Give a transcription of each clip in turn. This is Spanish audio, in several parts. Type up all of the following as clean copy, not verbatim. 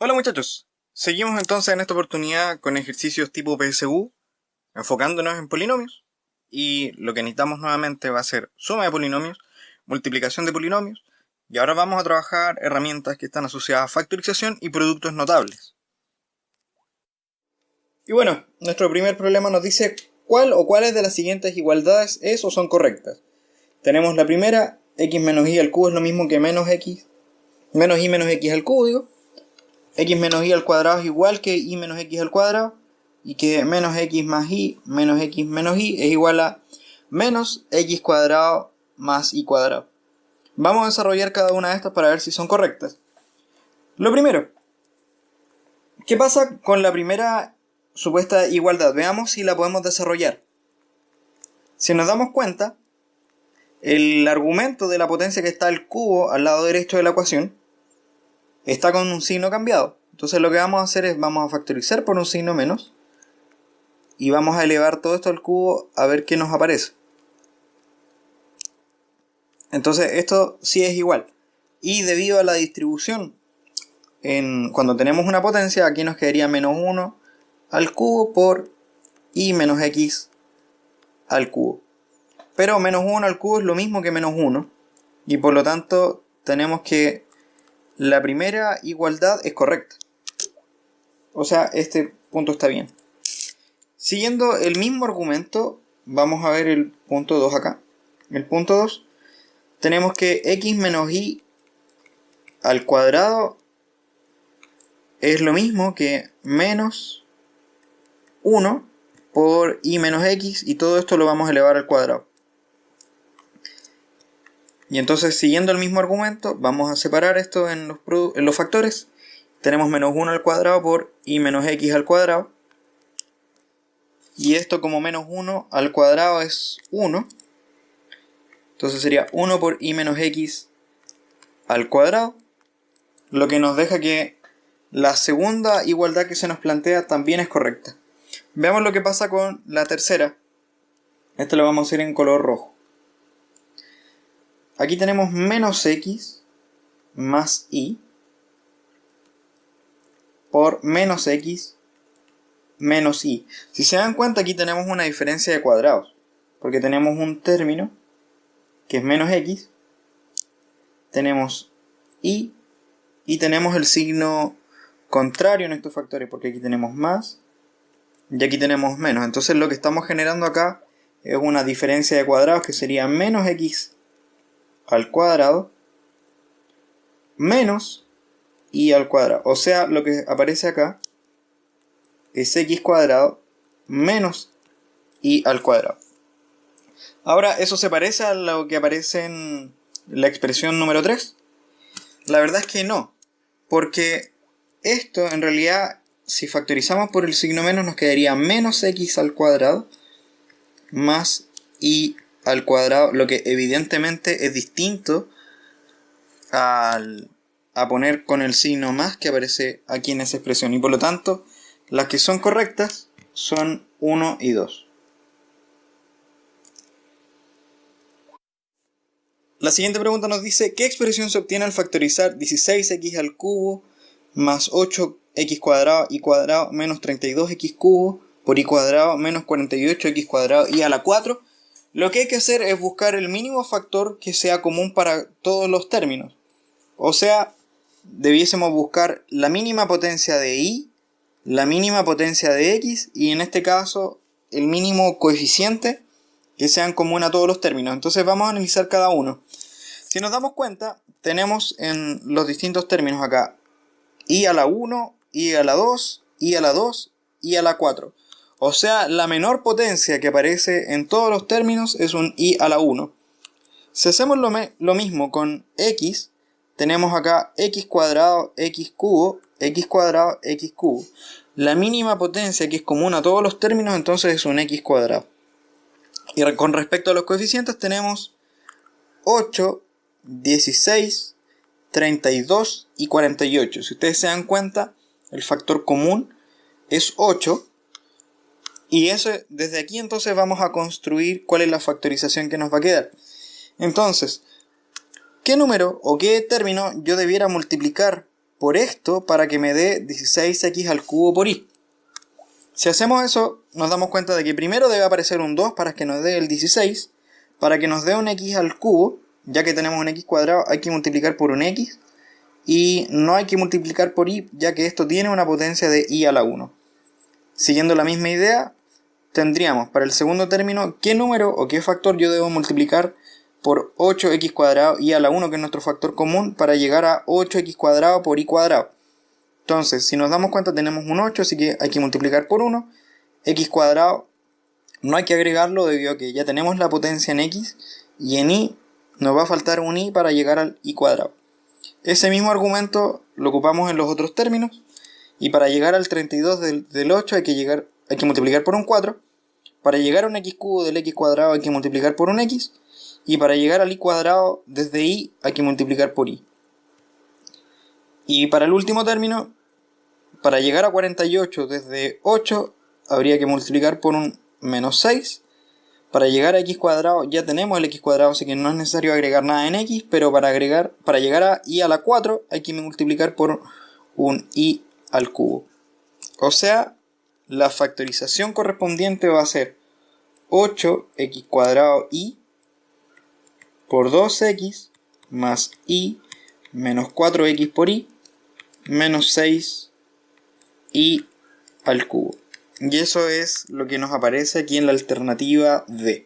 Hola muchachos, seguimos entonces en esta oportunidad con ejercicios tipo PSU, enfocándonos en polinomios, y lo que necesitamos nuevamente va a ser suma de polinomios, multiplicación de polinomios, y ahora vamos a trabajar herramientas que están asociadas a factorización y productos notables. Y bueno, nuestro primer problema nos dice cuál o cuáles de las siguientes igualdades es o son correctas. Tenemos la primera, x menos y al cubo es lo mismo que menos y menos x al cubo, digo. X menos y al cuadrado es igual que y menos x al cuadrado, y que menos x más y menos x menos y es igual a menos x cuadrado más y cuadrado. Vamos a desarrollar cada una de estas para ver si son correctas. Lo primero, ¿qué pasa con la primera supuesta igualdad? Veamos si la podemos desarrollar. Si nos damos cuenta, el argumento de la potencia que está al cubo al lado derecho de la ecuación está con un signo cambiado. Entonces lo que vamos a hacer es vamos a factorizar por un signo menos y vamos a elevar todo esto al cubo a ver qué nos aparece. Entonces esto sí es igual. Y debido a la distribución, cuando tenemos una potencia, aquí nos quedaría menos 1 al cubo por y menos x al cubo. Pero menos 1 al cubo es lo mismo que menos 1. Y por lo tanto tenemos que la primera igualdad es correcta. O sea, este punto está bien. Siguiendo el mismo argumento, vamos a ver el punto 2 acá. El punto 2, tenemos que x menos y al cuadrado es lo mismo que menos 1 por y menos x, y todo esto lo vamos a elevar al cuadrado. Y entonces, siguiendo el mismo argumento, vamos a separar esto en los factores. Tenemos menos 1 al cuadrado por y menos x al cuadrado. Y esto, como menos 1 al cuadrado es 1, entonces sería 1 por y menos x al cuadrado. Lo que nos deja que la segunda igualdad que se nos plantea también es correcta. Veamos lo que pasa con la tercera. Esto lo vamos a hacer en color rojo. Aquí tenemos menos x más y por menos x menos y. Si se dan cuenta, aquí tenemos una diferencia de cuadrados, porque tenemos un término que es menos x, tenemos y tenemos el signo contrario en estos factores, porque aquí tenemos más y aquí tenemos menos. Entonces lo que estamos generando acá es una diferencia de cuadrados que sería menos x al cuadrado menos y al cuadrado. O sea, lo que aparece acá es x cuadrado menos y al cuadrado. Ahora, ¿eso se parece a lo que aparece en la expresión número 3? La verdad es que no, porque esto en realidad, si factorizamos por el signo menos, nos quedaría menos x al cuadrado más y al cuadrado, lo que evidentemente es distinto a poner con el signo más que aparece aquí en esa expresión, y por lo tanto las que son correctas son 1 y 2. La siguiente pregunta nos dice: ¿qué expresión se obtiene al factorizar 16x al cubo más 8x cuadrado y cuadrado menos 32x cubo por y cuadrado menos 48x cuadrado y a la 4? Lo que hay que hacer es buscar el mínimo factor que sea común para todos los términos. O sea, debiésemos buscar la mínima potencia de y, la mínima potencia de x, y en este caso el mínimo coeficiente que sean común a todos los términos. Entonces vamos a analizar cada uno. Si nos damos cuenta, tenemos en los distintos términos acá y a la 1, y a la 2, y a la 2, y a la 4. O sea, la menor potencia que aparece en todos los términos es un y a la 1. Si hacemos lo mismo con x, tenemos acá x cuadrado, x cubo, x cuadrado, x cubo. La mínima potencia que es común a todos los términos entonces es un x cuadrado. Y con respecto a los coeficientes tenemos 8, 16, 32 y 48. Si ustedes se dan cuenta, el factor común es 8. Y eso, desde aquí entonces vamos a construir cuál es la factorización que nos va a quedar. Entonces, ¿qué número o qué término yo debiera multiplicar por esto para que me dé 16x al cubo por y. Si hacemos eso, nos damos cuenta de que primero debe aparecer un 2 para que nos dé el 16. Para que nos dé un x al cubo, ya que tenemos un x cuadrado, hay que multiplicar por un x. Y no hay que multiplicar por y, ya que esto tiene una potencia de y a la 1. Siguiendo la misma idea, tendríamos para el segundo término qué número o qué factor yo debo multiplicar por 8x cuadrado y a la 1, que es nuestro factor común, para llegar a 8x cuadrado por y cuadrado. Entonces, si nos damos cuenta, tenemos un 8, así que hay que multiplicar por 1. X cuadrado no hay que agregarlo debido a que ya tenemos la potencia en x, y en y nos va a faltar un y para llegar al y cuadrado. Ese mismo argumento lo ocupamos en los otros términos, y para llegar al 32 del 8 hay que multiplicar por un 4. Para llegar a un x cubo del x cuadrado hay que multiplicar por un x, y para llegar al y cuadrado desde y hay que multiplicar por y. Y para el último término, para llegar a 48 desde 8 habría que multiplicar por un menos 6. Para llegar a x cuadrado ya tenemos el x cuadrado, así que no es necesario agregar nada en x, pero para llegar a y a la 4 hay que multiplicar por un y al cubo. O sea, la factorización correspondiente va a ser 8x cuadrado y por 2x más y menos 4x por y menos 6y al cubo. Y eso es lo que nos aparece aquí en la alternativa D.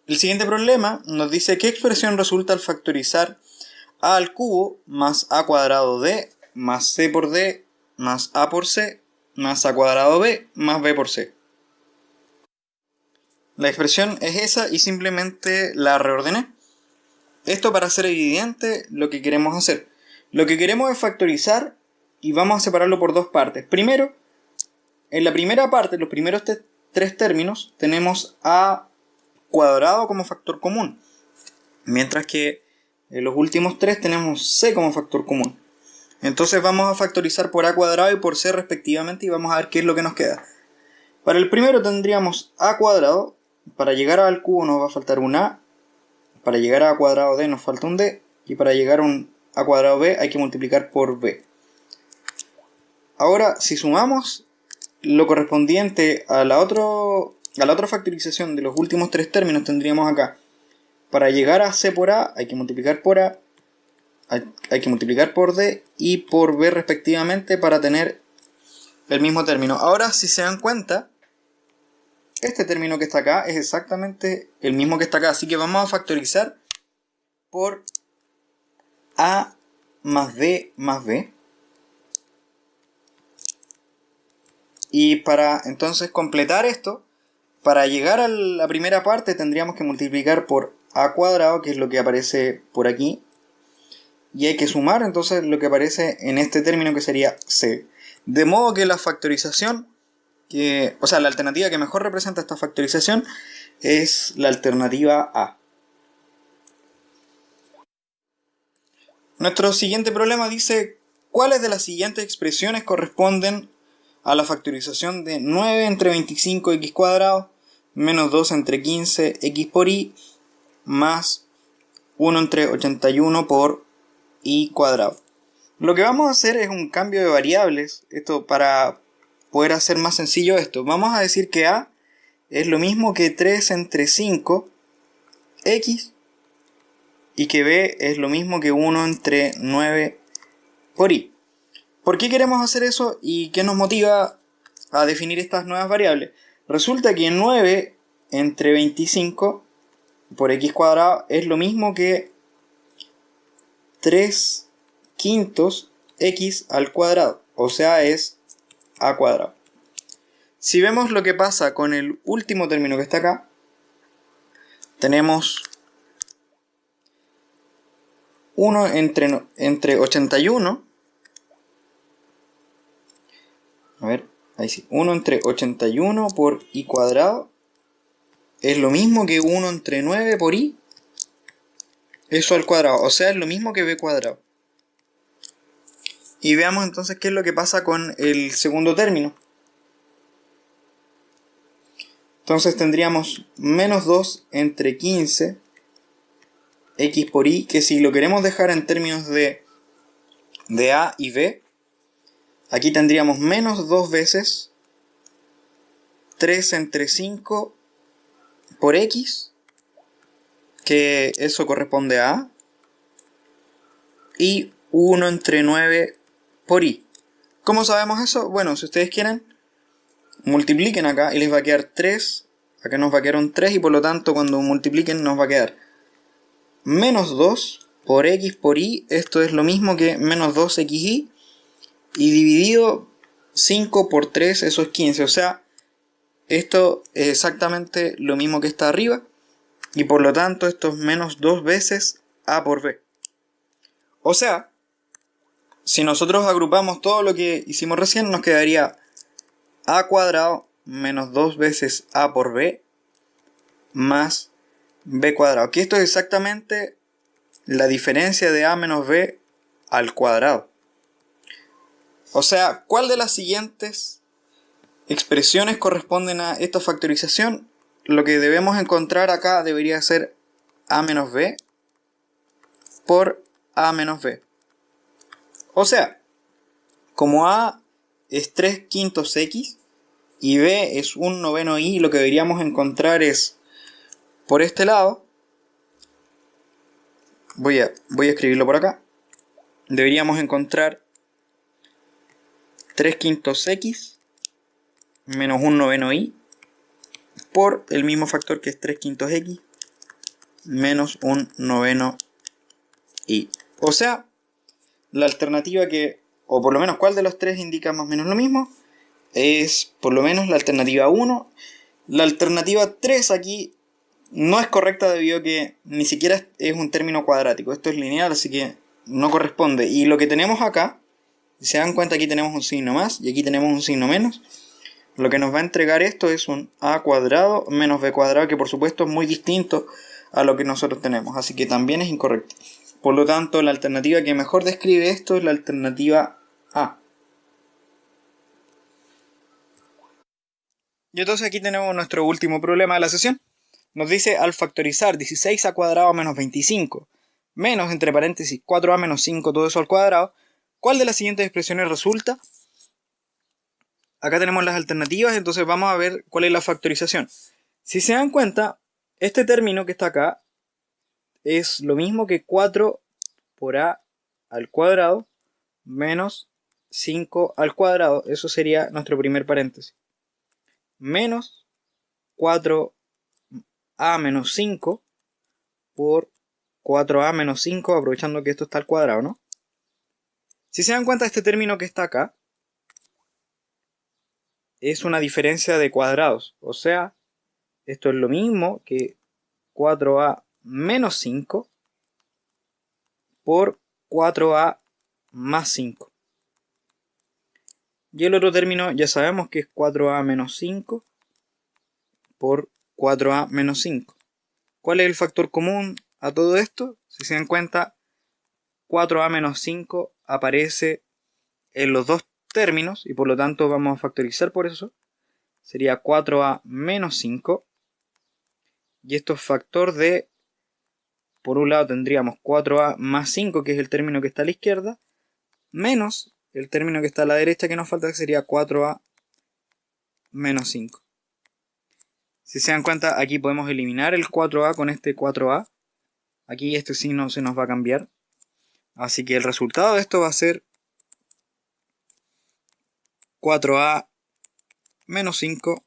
El siguiente problema nos dice qué expresión resulta al factorizar a al cubo más a cuadrado d más c por d más a por c más a cuadrado b más b por c. La expresión es esa y simplemente la reordené. Esto para hacer evidente lo que queremos hacer. Lo que queremos es factorizar y vamos a separarlo por dos partes. Primero, en la primera parte, los primeros tres términos, tenemos a cuadrado como factor común. Mientras que en los últimos tres tenemos c como factor común. Entonces vamos a factorizar por a cuadrado y por c respectivamente y vamos a ver qué es lo que nos queda. Para el primero tendríamos a cuadrado. Para llegar al cubo nos va a faltar un a. Para llegar a cuadrado d nos falta un d. Y para llegar a un a cuadrado b hay que multiplicar por b. Ahora, si sumamos lo correspondiente a la otra factorización de los últimos tres términos, tendríamos acá, para llegar a c por a hay que multiplicar por a, hay que multiplicar por d y por b respectivamente para tener el mismo término. Ahora, si se dan cuenta, este término que está acá es exactamente el mismo que está acá, así que vamos a factorizar por a más d más b. Y para entonces completar esto, para llegar a la primera parte tendríamos que multiplicar por a cuadrado, que es lo que aparece por aquí. Y hay que sumar entonces lo que aparece en este término que sería c. De modo que la factorización, la alternativa que mejor representa esta factorización es la alternativa A. Nuestro siguiente problema dice, ¿cuáles de las siguientes expresiones corresponden a la factorización de 9 entre 25x cuadrado menos 2 entre 15x por y más 1 entre 81 por y cuadrado? Lo que vamos a hacer es un cambio de variables, esto para poder hacer más sencillo esto. Vamos a decir que a es lo mismo que 3 entre 5x y que b es lo mismo que 1 entre 9 por y. ¿Por qué queremos hacer eso y qué nos motiva a definir estas nuevas variables? Resulta que 9 entre 25 por x cuadrado es lo mismo que 3 quintos x al cuadrado, o sea es a cuadrado. Si vemos lo que pasa con el último término que está acá, tenemos 1 entre 81. A ver, ahí sí. 1 entre 81 por y cuadrado es lo mismo que 1 entre 9 por y. Eso al cuadrado, o sea, es lo mismo que b cuadrado. Y veamos entonces qué es lo que pasa con el segundo término. Entonces tendríamos menos 2 entre 15 x por y, que si lo queremos dejar en términos de a y b, aquí tendríamos menos 2 veces 3 entre 5 por x, que eso corresponde a a, y 1 entre 9 por y. ¿Cómo sabemos eso? Bueno, si ustedes quieren, multipliquen acá y les va a quedar 3, acá nos va a quedar un 3 y por lo tanto cuando multipliquen nos va a quedar menos 2 por x por y, esto es lo mismo que menos 2xy, y dividido 5 por 3, eso es 15, o sea, esto es exactamente lo mismo que está arriba, y por lo tanto esto es menos 2 veces a por b. O sea, si nosotros agrupamos todo lo que hicimos recién, nos quedaría a cuadrado menos 2 veces a por b más b cuadrado. Que esto es exactamente la diferencia de a menos b al cuadrado. O sea, ¿cuál de las siguientes expresiones corresponden a esta factorización? Lo que debemos encontrar acá debería ser a menos b por a menos b. O sea, como a es 3/5 x y b es 1/9 y, lo que deberíamos encontrar es, por este lado, voy a escribirlo por acá, deberíamos encontrar 3/5 x menos 1/9 y por el mismo factor que es 3/5 x menos 1/9 y. O sea, la alternativa que, o por lo menos cuál de los tres indica más o menos lo mismo, es por lo menos la alternativa 1. La alternativa 3 aquí no es correcta debido a que ni siquiera es un término cuadrático, esto es lineal, así que no corresponde. Y lo que tenemos acá, si se dan cuenta, aquí tenemos un signo más y aquí tenemos un signo menos. Lo que nos va a entregar esto es un a cuadrado menos b cuadrado, que por supuesto es muy distinto a lo que nosotros tenemos, así que también es incorrecto. Por lo tanto, la alternativa que mejor describe esto es la alternativa A. Y entonces aquí tenemos nuestro último problema de la sesión. Nos dice, al factorizar 16 a cuadrado menos 25 menos, entre paréntesis, 4a menos 5, todo eso al cuadrado, ¿cuál de las siguientes expresiones resulta? Acá tenemos las alternativas, entonces vamos a ver cuál es la factorización. Si se dan cuenta, este término que está acá es lo mismo que 4 por a al cuadrado menos 5 al cuadrado. Eso sería nuestro primer paréntesis. Menos 4a menos 5 por 4a menos 5, aprovechando que esto está al cuadrado, ¿no? Si se dan cuenta, este término que está acá es una diferencia de cuadrados. O sea, esto es lo mismo que 4a menos 5 por 4a más 5. Y el otro término ya sabemos que es 4a menos 5 por 4a menos 5. ¿Cuál es el factor común a todo esto? Si se dan cuenta, 4a menos 5 aparece en los dos términos y por lo tanto vamos a factorizar por eso. Sería 4a menos 5. Y esto es factor de, por un lado tendríamos 4a más 5, que es el término que está a la izquierda, menos el término que está a la derecha que nos falta, que sería 4a menos 5. Si se dan cuenta, aquí podemos eliminar el 4a con este 4a. Aquí este signo se nos va a cambiar. Así que el resultado de esto va a ser 4a menos 5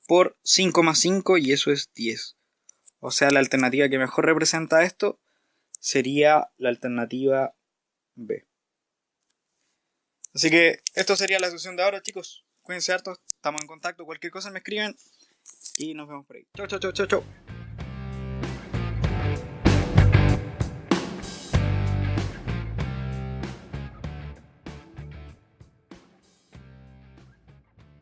por 5 más 5, y eso es 10. O sea, la alternativa que mejor representa esto sería la alternativa B. Así que esto sería la sesión de ahora, chicos. Cuídense harto, estamos en contacto. Cualquier cosa me escriben y nos vemos por ahí. Chau, chau, chau, chau, chau.